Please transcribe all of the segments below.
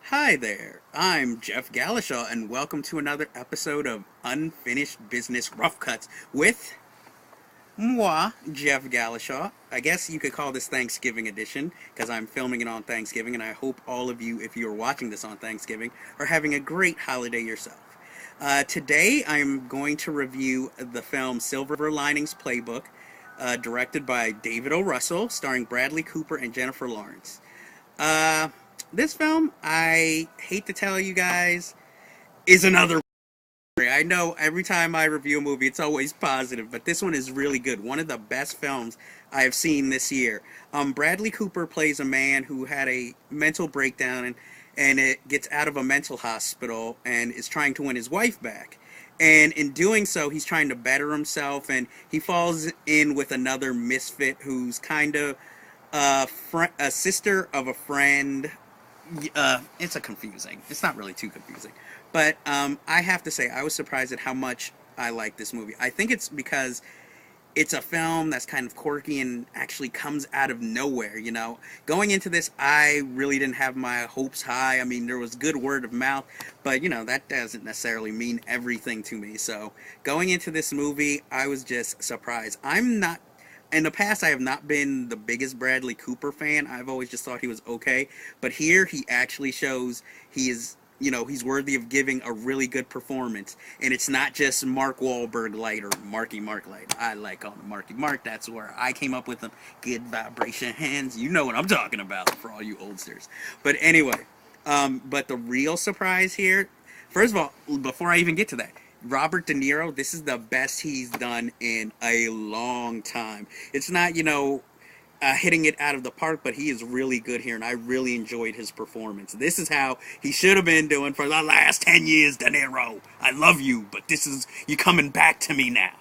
Hi there, I'm Jeff Gallashaw, and welcome to another episode of Unfinished Business Rough Cuts with moi, Jeff Gallashaw. I guess you could call this Thanksgiving edition because I'm filming it on Thanksgiving, and I hope all of you, if you're watching this on Thanksgiving, are having a great holiday yourself. Today, I'm going to review the film Silver Linings Playbook, directed by David O. Russell, starring Bradley Cooper and Jennifer Lawrence. Uh, this film, I hate to tell you guys, is another. I know every time I review a movie, it's always positive, but this one is really good. One of the best films I have seen this year. Bradley Cooper plays a man who had a mental breakdown and it gets out of a mental hospital and is trying to win his wife back. And in doing so, he's trying to better himself, and he falls in with another misfit who's kind of a sister of a friend. It's a confusing. It's not really too confusing, but I have to say I was surprised at how much I like this movie. I think it's because it's a film that's kind of quirky and actually comes out of nowhere. Going into this, I really didn't have my hopes high. I mean, there was good word of mouth, but that doesn't necessarily mean everything to me. So going into this movie, I was just surprised. I'm not in the past, I have not been the biggest Bradley Cooper fan. I've always just thought he was okay. But here, he actually shows he is, he's worthy of giving a really good performance. And it's not just Mark Wahlberg light or Marky Mark light. I like calling him Marky Mark. That's where I came up with them. Good vibration hands. You know what I'm talking about for all you oldsters. But anyway, but the real surprise here, first of all, before I even get to that, Robert De Niro, this is the best he's done in a long time. It's not, hitting it out of the park, but he is really good here, and I really enjoyed his performance. This is how he should have been doing for the last 10 years, De Niro. I love you, but this is, you coming back to me now.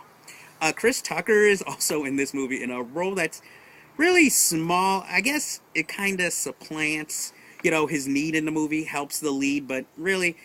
Chris Tucker is also in this movie in a role that's really small. I guess it kind of supplants, his need in the movie, helps the lead, but really,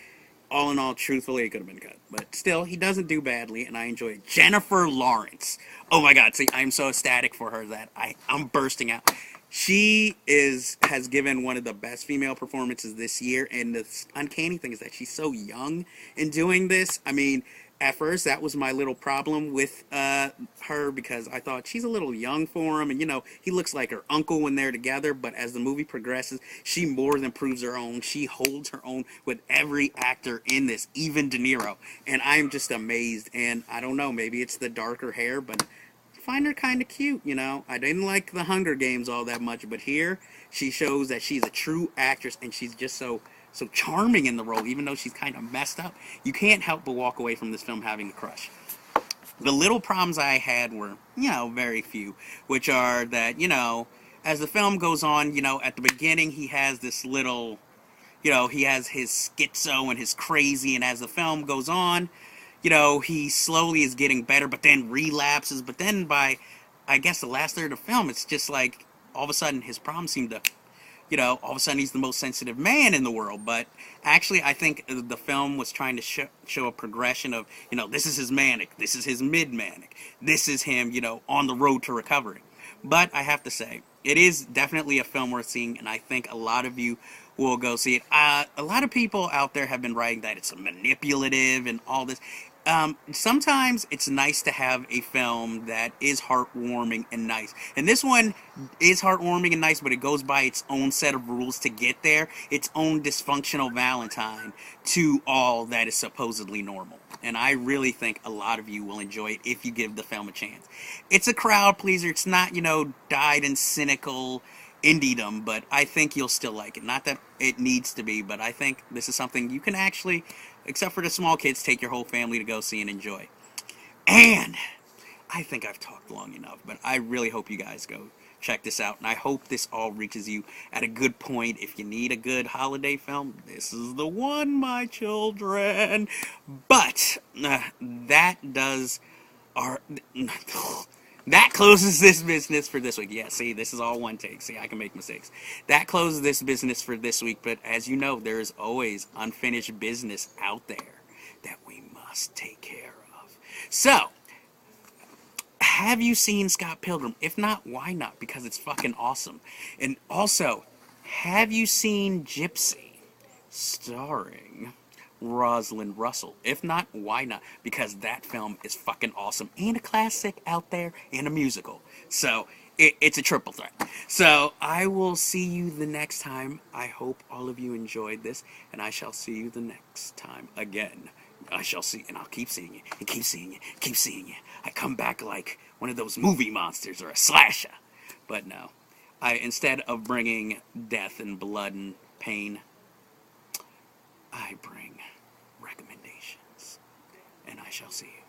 all in all, truthfully, it could have been cut. But still, he doesn't do badly, and I enjoy it. Jennifer Lawrence. Oh my god, see, I'm so ecstatic for her that I'm bursting out. She has given one of the best female performances this year, and the uncanny thing is that she's so young in doing this. I mean, at first, that was my little problem with her because I thought she's a little young for him, and he looks like her uncle when they're together. But as the movie progresses, she more than proves her own. She holds her own with every actor in this, even De Niro, and I'm just amazed. And I don't know, maybe it's the darker hair, but I find her kind of cute. I didn't like the Hunger Games all that much, but here she shows that she's a true actress, and she's just so charming in the role, even though she's kind of messed up. You can't help but walk away from this film having a crush. The little problems I had were, very few, which are that, as the film goes on, at the beginning he has this little, he has his schizo and his crazy, and as the film goes on, he slowly is getting better, but then relapses, but then by, I guess, the last third of the film, it's just like, all of a sudden his problems seem to all of a sudden he's the most sensitive man in the world. But actually, I think the film was trying to show a progression of, this is his manic, this is his mid-manic, this is him, on the road to recovery. But I have to say, it is definitely a film worth seeing, and I think a lot of you will go see it. A lot of people out there have been writing that it's manipulative and all this. Sometimes it's nice to have a film that is heartwarming and nice. And this one is heartwarming and nice, but it goes by its own set of rules to get there. Its own dysfunctional Valentine to all that is supposedly normal. And I really think a lot of you will enjoy it if you give the film a chance. It's a crowd pleaser. It's not, dyed and cynical indiedom, but I think you'll still like it. Not that it needs to be, but I think this is something you can actually, except for the small kids, take your whole family to go see and enjoy. And I think I've talked long enough, but I really hope you guys go check this out, and I hope this all reaches you at a good point. If you need a good holiday film, this is the one, my children. But that does our that closes this business for this week. Yeah, see, this is all one take. See, I can make mistakes. That closes this business for this week, but as you know, there is always unfinished business out there that we must take care of. So, have you seen Scott Pilgrim? If not, why not? Because it's fucking awesome. And also, have you seen Gypsy? starring Rosalind Russell. If not, why not? Because that film is fucking awesome, and a classic out there, and a musical. So it's a triple threat. So I will see you the next time. I hope all of you enjoyed this, and I shall see you the next time again. I shall see, and I'll keep seeing you, and keep seeing you, keep seeing you. I come back like one of those movie monsters or a slasher. But no, instead of bringing death and blood and pain, I bring recommendations, and I shall see you.